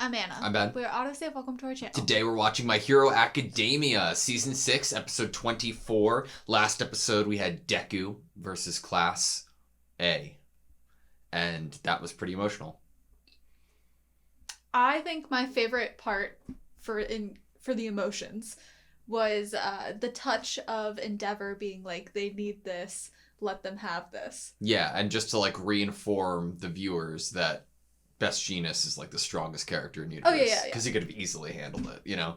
I'm Anna. I'm Ben. We're AutoSave. Welcome to our channel. Today we're watching My Hero Academia, Season 6, Episode 24. Last episode we had Deku versus Class A. And that was pretty emotional. I think my favorite part for the emotions was the touch of Endeavor being like, they need this, let them have this. Yeah, and just to like reinform the viewers that Best Genius is like the strongest character in the universe. Oh, yeah. Because he could have easily handled it, you know?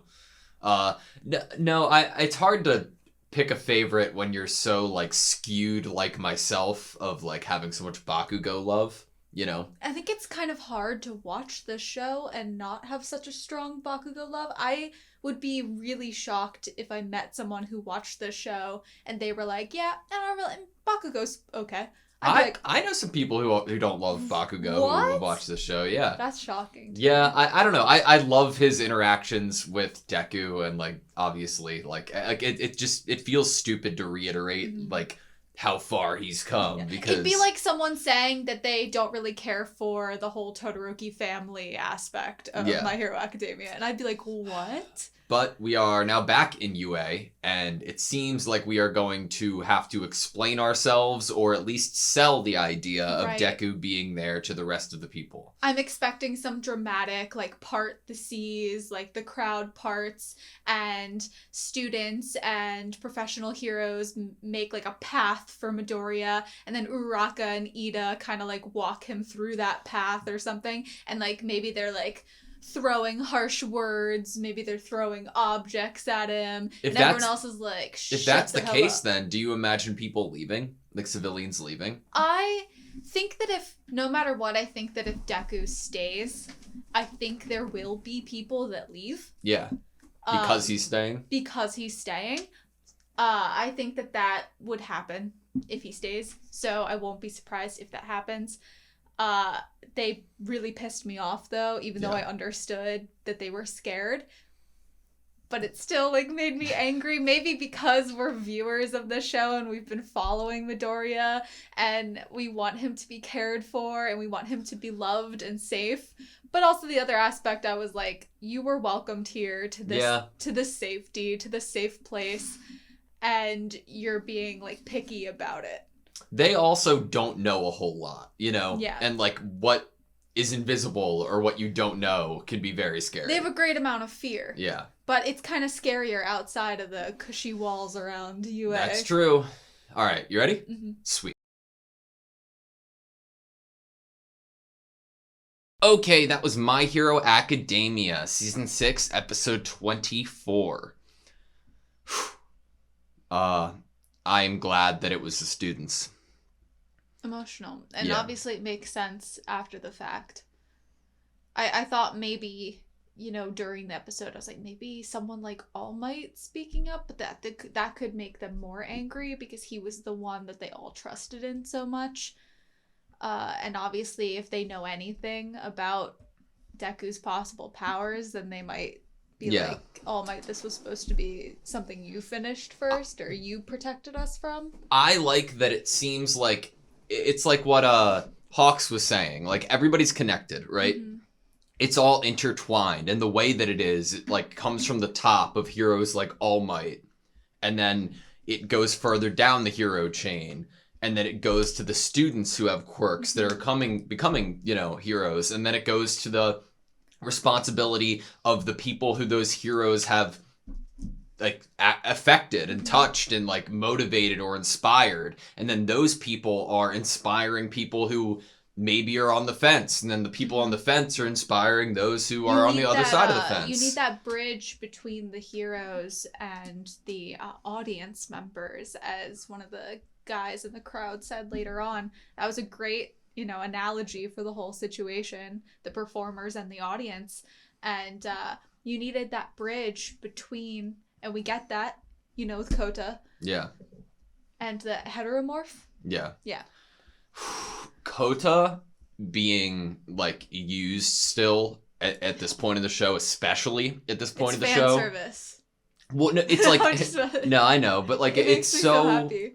It's hard to pick a favorite when you're so like skewed like myself of like having so much Bakugo love, you know? I think it's kind of hard to watch this show and not have such a strong Bakugo love. I would be really shocked if I met someone who watched this show and they were like, yeah, I don't really, Bakugo's okay. I know some people who don't love Bakugo who watch this show, yeah. That's shocking. Yeah, I don't know. I love his interactions with Deku and like obviously like it feels stupid to reiterate like how far he's come because it'd be like someone saying that they don't really care for the whole Todoroki family aspect of My Hero Academia, and I'd be like, what? But we are now back in UA, and it seems like we are going to have to explain ourselves or at least sell the idea of Deku being there to the rest of the people. I'm expecting some dramatic, like, part the seas, like the crowd parts, and students and professional heroes make, like, a path for Midoriya, and then Uraraka and Ida kind of, like, walk him through that path or something, and, like, maybe they're, like, throwing harsh words, maybe they're throwing objects at him, and everyone else is like, if that's the case, then do you imagine people leaving? Like civilians leaving? I think that no matter what, I think that if Deku stays, I think there will be people that leave. Yeah. Because he's staying? Because he's staying. I think that would happen if he stays, so I won't be surprised if that happens. They really pissed me off though, even though I understood that they were scared. But it still like made me angry, maybe because we're viewers of the show and we've been following Midoriya and we want him to be cared for and we want him to be loved and safe. But also the other aspect, I was like, you were welcomed here to this to the safety, to the safe place, and you're being like picky about it. They also don't know a whole lot, you know? Yeah. And, like, what is invisible or what you don't know can be very scary. They have a great amount of fear. Yeah. But it's kind of scarier outside of the cushy walls around UA. That's true. All right, you ready? Mm-hmm. Sweet. Okay, that was My Hero Academia, Season 6, Episode 24. I'm glad that it was the students. Emotional. And obviously it makes sense after the fact. I thought maybe, you know, during the episode, I was like, maybe someone like All Might speaking up, but that could make them more angry because he was the one that they all trusted in so much. And obviously if they know anything about Deku's possible powers, then they might be like, All Might, this was supposed to be something you finished first or you protected us from. I like that it seems like it's like what Hawks was saying. Like everybody's connected, right? Mm-hmm. It's all intertwined, and the way that it is, it like comes from the top of heroes like All Might, and then it goes further down the hero chain, and then it goes to the students who have quirks that are becoming, you know, heroes, and then it goes to the responsibility of the people who those heroes have like affected and touched and like motivated or inspired, and then those people are inspiring people who maybe are on the fence, and then the people on the fence are inspiring those who are on the other side of the fence. You need that bridge between the heroes and the audience members, as one of the guys in the crowd said later on. That was a great, you know, analogy for the whole situation, the performers and the audience. And you needed that bridge between, and we get that, you know, with Kota. Yeah. And the heteromorph. Yeah. Yeah. Kota being like used still at this point in the show, especially at this point of the show. It's fan service. Well, no, it's like no, I know, but like it's so happy.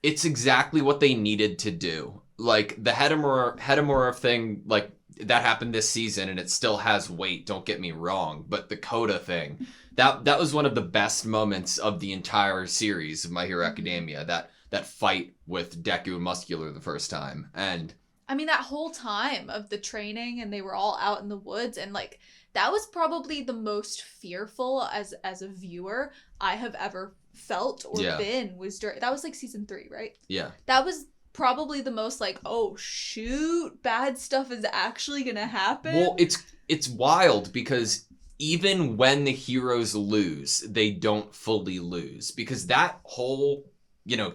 It's exactly what they needed to do. Like the heteromorph thing, like that happened this season, and it still has weight, don't get me wrong, but the Coda thing, that was one of the best moments of the entire series of My Hero Academia, that fight with Deku and Muscular the first time. And I mean, that whole time of the training, and they were all out in the woods, and like that was probably the most fearful as a viewer I have ever felt or been. That was like season 3, right? Yeah. That was probably the most like, oh shoot, bad stuff is actually gonna happen. Well, it's wild because even when the heroes lose, they don't fully lose, because that whole,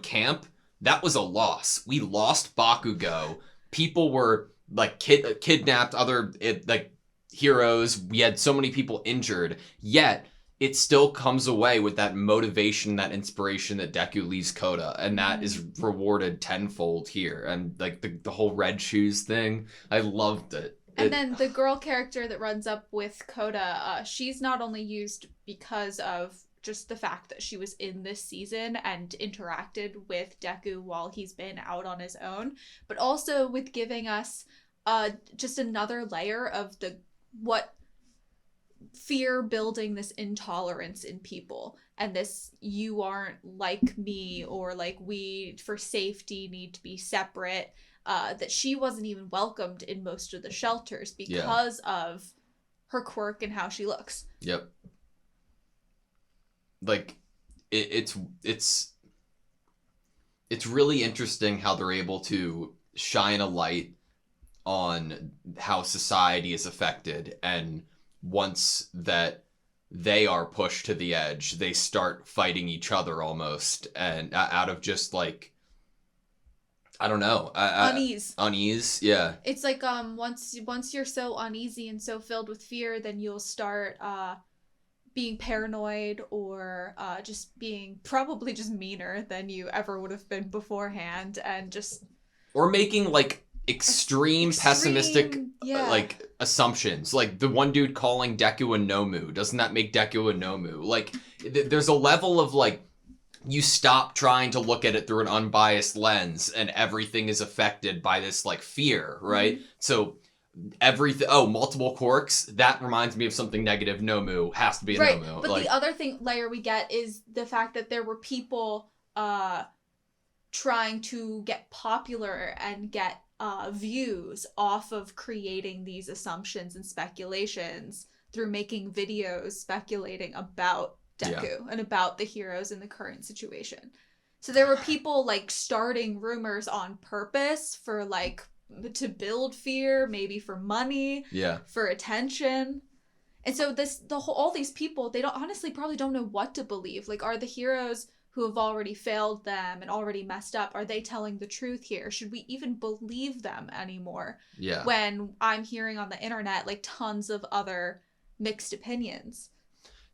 camp, that was a loss. We lost Bakugo. People were like kidnapped, other heroes. We had so many people injured, yet it still comes away with that motivation, that inspiration that Deku leaves Koda, and that is rewarded tenfold here. And like the whole red shoes thing, I loved it. And then the girl character that runs up with Koda, she's not only used because of just the fact that she was in this season and interacted with Deku while he's been out on his own, but also with giving us just another layer of what fear building this intolerance in people, and this you aren't like me, or like we for safety need to be separate, that she wasn't even welcomed in most of the shelters because of her quirk and how she looks. Yep. Like it's really interesting how they're able to shine a light on how society is affected, and once that they are pushed to the edge, they start fighting each other almost, and out of just like, I don't know, unease. Yeah, it's like once you're so uneasy and so filled with fear, then you'll start being paranoid, or just being probably just meaner than you ever would have been beforehand, and just or making like extreme pessimistic like assumptions, like the one dude calling Deku a Nomu. Doesn't that make Deku a Nomu? Like there's a level of like, you stop trying to look at it through an unbiased lens, and everything is affected by this like fear, right? So everything, multiple quirks, that reminds me of something negative. Nomu has to be a Nomu. But the other layer we get is the fact that there were people trying to get popular and get views off of creating these assumptions and speculations through making videos speculating about Deku and about the heroes in the current situation. So there were people like starting rumors on purpose for like to build fear, maybe for money, for attention. And so all these people, they probably don't know what to believe. Like, are the heroes who have already failed them and already messed up, are they telling the truth here? Should we even believe them anymore? Yeah. When I'm hearing on the internet like tons of other mixed opinions.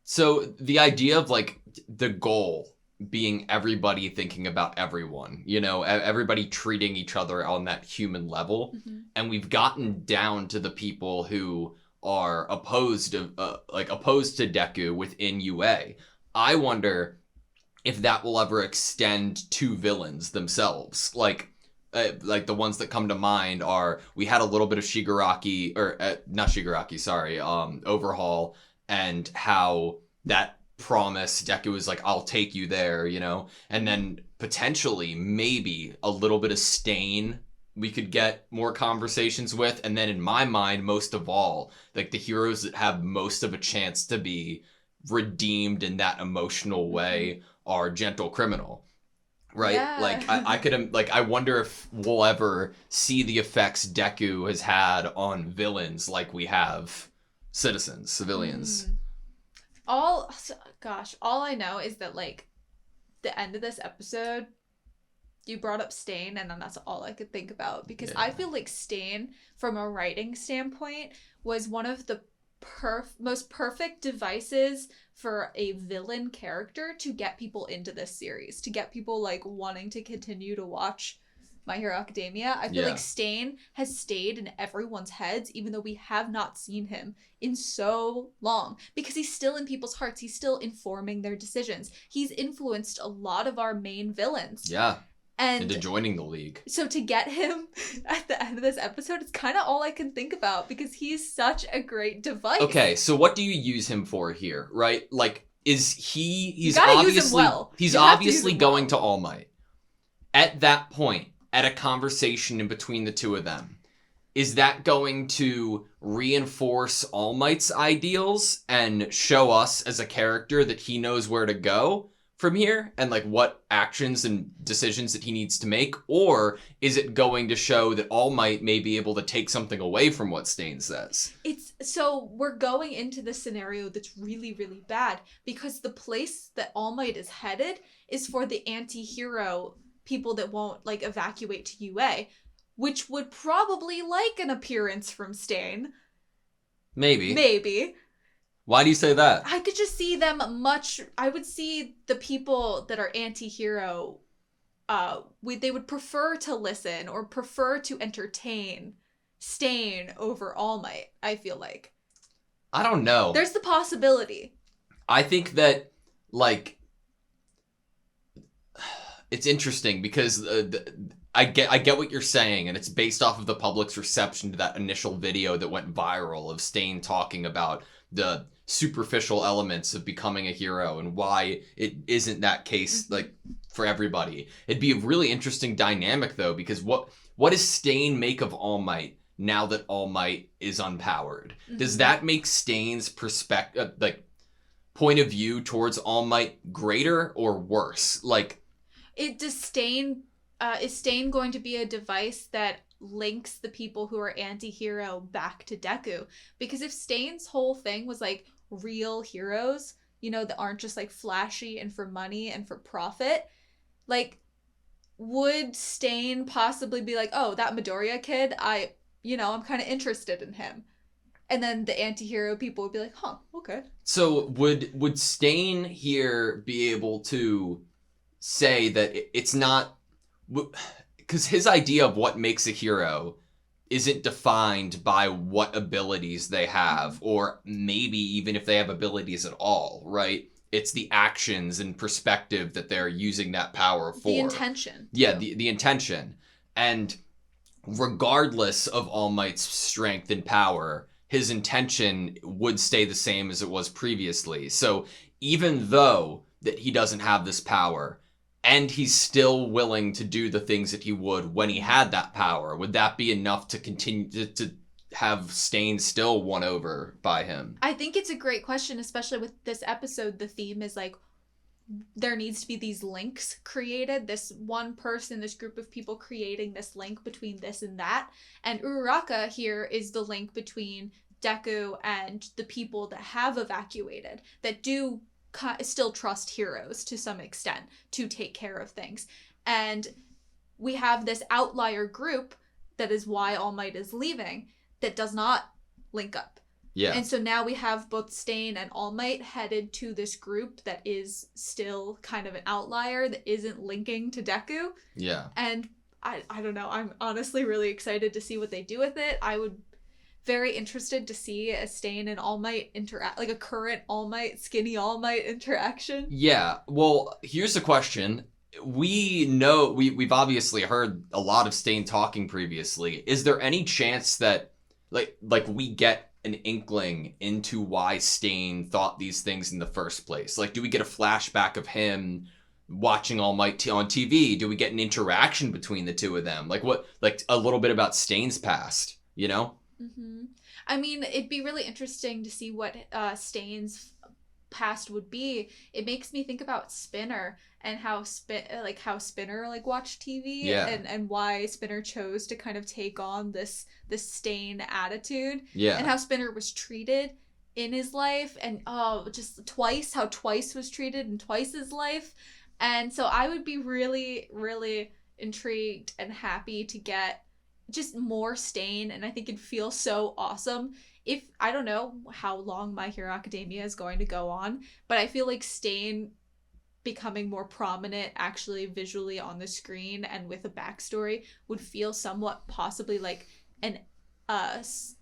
So the idea of like the goal being everybody thinking about everyone, everybody treating each other on that human level. And we've gotten down to the people who are opposed to Deku within UA. I wonder if that will ever extend to villains themselves. Like the ones that come to mind are, we had a little bit of Shigaraki, or not Shigaraki, sorry, Overhaul, and how that promise, Deku was like, I'll take you there, and then potentially maybe a little bit of Stain we could get more conversations with. And then in my mind, most of all, like the heroes that have most of a chance to be redeemed in that emotional way are Gentle Criminal, right? Yeah. Like I could, like, I wonder if we'll ever see the effects Deku has had on villains like we have civilians. All I know is that like the end of this episode, you brought up Stain, and then that's all I could think about, because I feel like Stain, from a writing standpoint, was one of the most perfect devices for a villain character to get people into this series, to get people like wanting to continue to watch My Hero Academia. I feel like Stain has stayed in everyone's heads, even though we have not seen him in so long, because he's still in people's hearts. He's still informing their decisions. He's influenced a lot of our main villains. Yeah. into joining the league. So to get him at the end of this episode, it's kind of all I can think about because he's such a great device. Okay, so what do you use him for here, right? Like, is he's obviously use him well. He's obviously going to All Might. At that point, at a conversation in between the two of them, is that going to reinforce All Might's ideals and show us as a character that he knows where to go from here and like what actions and decisions that he needs to make? Or is it going to show that All Might may be able to take something away from what Stain says? So we're going into the scenario that's really, really bad because the place that All Might is headed is for the anti-hero people that won't like evacuate to UA, which would probably like an appearance from Stain. Maybe. Why do you say that? I could just see them I would see the people that are anti-hero, they would prefer to listen or prefer to entertain Stain over All Might, I feel like. I don't know. There's the possibility. I think that, like, it's interesting because I get what you're saying, and it's based off of the public's reception to that initial video that went viral of Stain talking about the superficial elements of becoming a hero and why it isn't that case like for everybody. It'd be a really interesting dynamic though, because what does Stain make of All Might now that All Might is unpowered? Does that make Stain's perspective, like point of view towards All Might greater or worse? Like, is Stain going to be a device that links the people who are anti-hero back to Deku? Because if Stain's whole thing was like real heroes, you know, that aren't just like flashy and for money and for profit, like, would Stain possibly be like, oh, that Midoriya kid, I'm kind of interested in him? And then the anti-hero people would be like, huh, okay. So would Stain here be able to say that it's not, because his idea of what makes a hero isn't defined by what abilities they have, or maybe even if they have abilities at all, right? It's the actions and perspective that they're using that power for. The intention. Yeah, the intention. And regardless of All Might's strength and power, his intention would stay the same as it was previously. So even though that he doesn't have this power, and he's still willing to do the things that he would when he had that power, would that be enough to continue to have Stain still won over by him? I think it's a great question, especially with this episode. The theme is like, there needs to be these links created. This one person, this group of people creating this link between this and that. And Uraraka here is the link between Deku and the people that have evacuated, that do still trust heroes to some extent to take care of things. And we have this outlier group that is why All Might is leaving, that does not link up. Yeah. And so now we have both Stain and All Might headed to this group that is still kind of an outlier, that isn't linking to Deku. Yeah. And I don't know, I'm honestly really excited to see what they do with it. I would very interested to see a Stain and All Might interact, like a current All Might, skinny All Might interaction. Yeah. Well, here's the question. We know, we've obviously heard a lot of Stain talking previously. Is there any chance that like we get an inkling into why Stain thought these things in the first place? Like, do we get a flashback of him watching All Might on TV? Do we get an interaction between the two of them? Like what, like a little bit about Stain's past, you know? Mm-hmm. I mean, it'd be really interesting to see what Stain's past would be. It makes me think about Spinner and how Spinner like watched TV, yeah, and why Spinner chose to kind of take on this Stain attitude, yeah, and how Spinner was treated in his life, and just how Twice was treated in Twice's life. And so I would be really, really intrigued and happy to get just more Stain, and I think it'd feel so awesome if, I don't know how long My Hero Academia is going to go on, but I feel like Stain becoming more prominent actually visually on the screen and with a backstory would feel somewhat possibly like an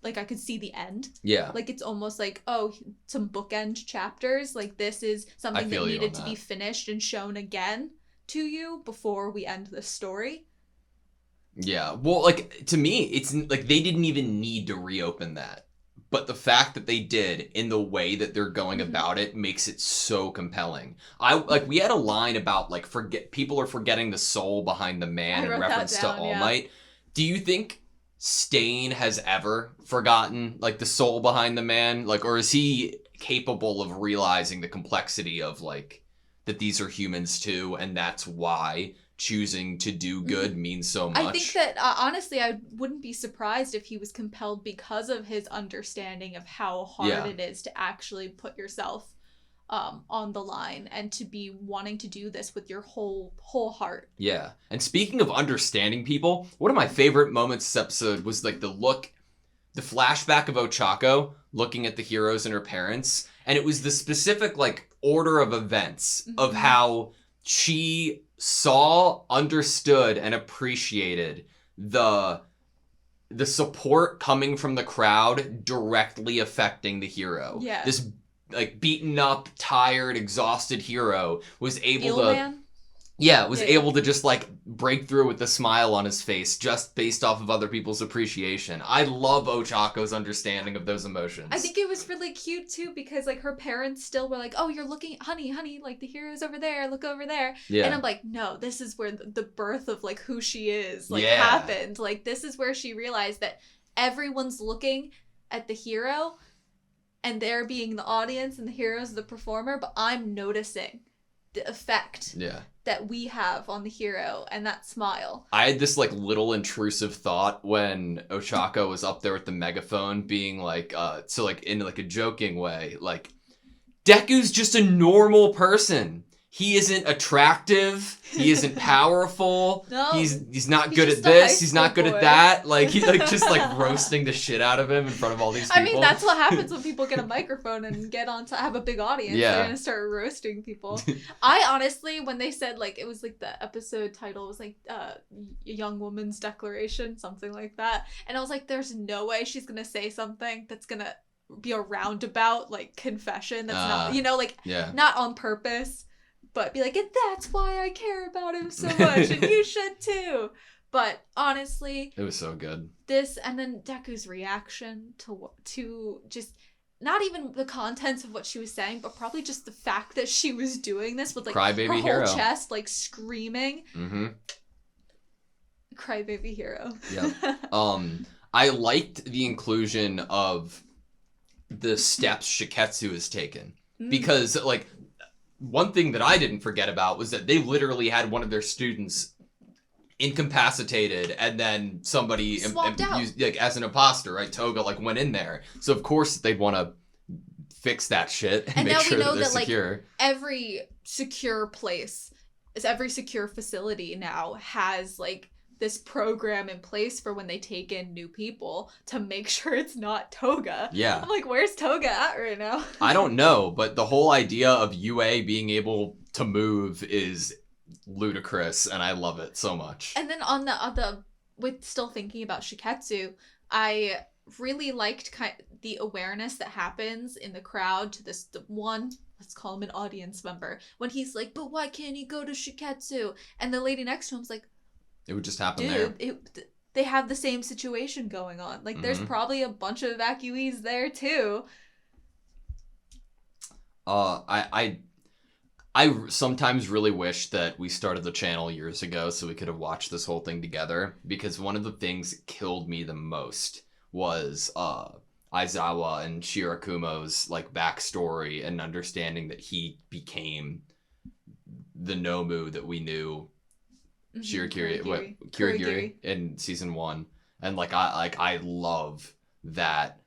like I could see the end. Yeah. Like it's almost like, oh, some bookend chapters, like this is something that needed to be finished and shown again to you before we end the story. Yeah. Well, like, to me, it's like they didn't even need to reopen that. But the fact that they did in the way that they're going about it makes it so compelling. We had a line about like people are forgetting the soul behind the man in reference to All Might. Do you think Stain has ever forgotten like the soul behind the man? Like, or is he capable of realizing the complexity of like that these are humans too, and that's why choosing to do good means so much? I think that, honestly, I wouldn't be surprised if he was compelled because of his understanding of how hard it is to actually put yourself on the line and to be wanting to do this with your whole heart. Yeah. And speaking of understanding people, one of my favorite moments this episode was like the flashback of Ochako looking at the heroes and her parents. And it was the specific like order of events of how she saw, understood, and appreciated the support coming from the crowd directly affecting the hero. Yeah. This like beaten up, tired, exhausted hero was able able to just like break through with a smile on his face just based off of other people's appreciation. I love Ochako's understanding of those emotions. I think it was really cute too because like her parents still were like, oh, you're looking, honey, like the hero's over there, look over there. Yeah. And I'm like, no, this is where the birth of like who she is like happened. Like this is where she realized that everyone's looking at the hero and they're being the audience and the hero's the performer, but I'm noticing the effect that we have on the hero and that smile. I had this like little intrusive thought when Ochako was up there with the megaphone being like, so like in like a joking way, like Deku's just a normal person. He isn't attractive. He isn't powerful. No, he's not good at this. He's not good at that. Like he like just like roasting the shit out of him in front of all these people. I mean, that's what happens when people get a microphone and get on to have a big audience. Yeah. They're gonna start roasting people. I honestly, when they said like it was like the episode title was like young woman's declaration, something like that, and I was like, there's no way she's gonna say something that's gonna be a roundabout like confession. That's not, you know, like not on purpose. But be like, and that's why I care about him so much, and you should too. But honestly, it was so good. This, and then Deku's reaction to just not even the contents of what she was saying, but probably just the fact that she was doing this with like Crybaby her hero. whole chest like screaming. Crybaby hero. Yeah. I liked the inclusion of the steps Shiketsu has taken because like. One thing that I didn't forget about was that they literally had one of their students incapacitated, and then somebody used, like as an imposter, right? Toga like went in there, so of course they'd want to fix that shit and make sure that they're secure. Like, every secure place, every secure facility now has like this program in place for when they take in new people to make sure it's not Toga. Yeah. I'm like, where's Toga at right now? I don't know, but the whole idea of UA being able to move is ludicrous, and I love it so much. And then on the with still thinking about Shiketsu, I really liked the awareness that happens in the crowd to the one, let's call him an audience member, when he's like, but why can't he go to Shiketsu? And the lady next to him's like, it would just happen there. They have the same situation going on. Like, there's probably a bunch of evacuees there, too. I sometimes really wish that we started the channel years ago so we could have watched this whole thing together, because one of the things that killed me the most was Aizawa and Shirakumo's, like, backstory and understanding that he became the Nomu that we knew Kirigiri in season 1, and I love that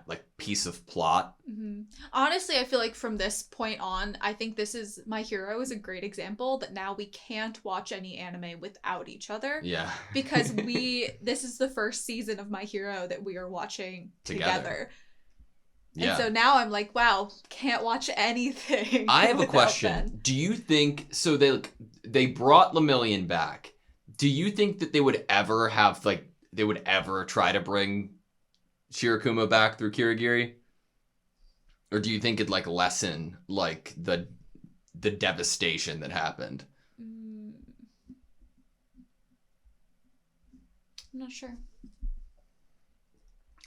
like piece of plot. Honestly, I feel like from this point on, I think My Hero is a great example that now we can't watch any anime without each other. Yeah. Because this is the first season of My Hero that we are watching together. Yeah. And so now I'm like, wow, can't watch anything. I have a question. Ben. Do you think so? They brought Lemillion back. Do you think that they would ever try to bring Shirakumo back through Kirigiri? Or do you think it'd like lessen like the devastation that happened? I'm not sure.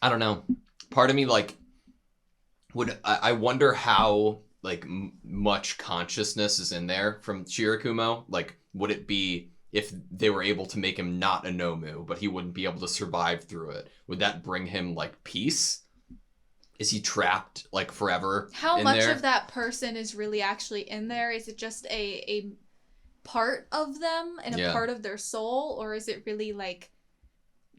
I don't know. Part of me, like, I wonder how, like, much consciousness is in there from Shirakumo. Like, would it be if they were able to make him not a Nomu, but he wouldn't be able to survive through it? Would that bring him, like, peace? Is he trapped, like, forever How in much there? of that person is really actually in there? Is it just a part of them and a part of their soul? Or is it really, like,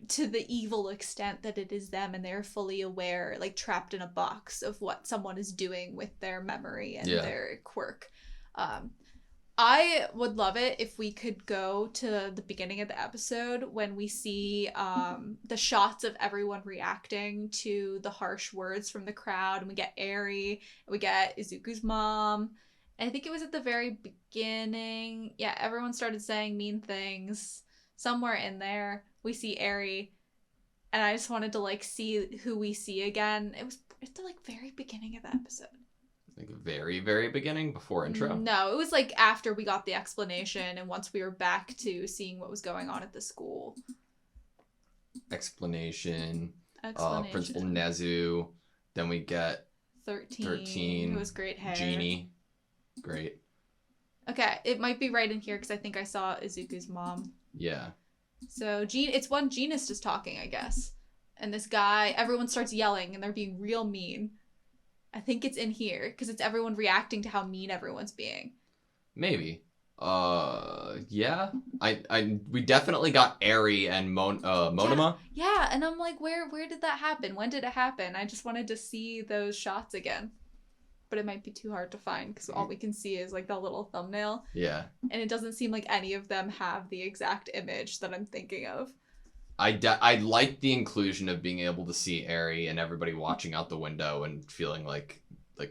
to the evil extent that it is them and they're fully aware, like, trapped in a box of what someone is doing with their memory and their quirk? I would love it if we could go to the beginning of the episode when we see the shots of everyone reacting to the harsh words from the crowd, and we get Eri, and we get Izuku's mom. And I think it was at the very beginning. Yeah, everyone started saying mean things. Somewhere in there, we see Eri, and I just wanted to, like, see who we see again. It was at the, like, very beginning of the episode. Like, very, very beginning, before intro? No, it was, like, after we got the explanation and once we were back to seeing what was going on at the school. Explanation. Principal Nezu. Then we get 13. Who has great hair. Genie. Great. Okay, it might be right in here because I think I saw Izuku's mom. Yeah. So, it's when Genus is talking, I guess. And this guy, everyone starts yelling and they're being real mean. I think it's in here because it's everyone reacting to how mean everyone's being. Maybe. Yeah. We definitely got Eri and Monoma. Yeah, and I'm like, where did that happen? When did it happen? I just wanted to see those shots again. But it might be too hard to find because all we can see is, like, the little thumbnail. Yeah. And it doesn't seem like any of them have the exact image that I'm thinking of. I like the inclusion of being able to see Eri and everybody watching out the window and feeling like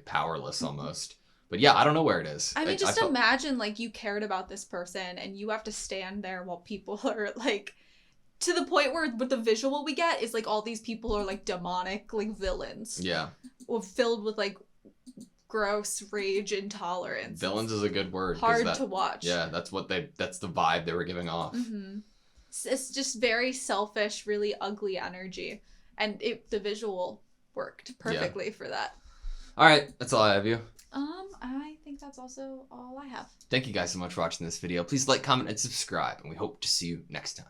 powerless almost. But yeah, I don't know where it is. I mean, just imagine, like, you cared about this person and you have to stand there while people are, like, to the point where what the visual we get is, like, all these people are, like, demonic, like, villains. Yeah. Or filled with, like, gross rage intolerance. Villains is a good word. Hard to watch. Yeah, that's the vibe they were giving off. Mm-hmm. It's just very selfish, really ugly energy. And the visual worked perfectly for that. All right, that's all I have you. I think that's also all I have. Thank you guys so much for watching this video. Please like, comment, and subscribe, and we hope to see you next time.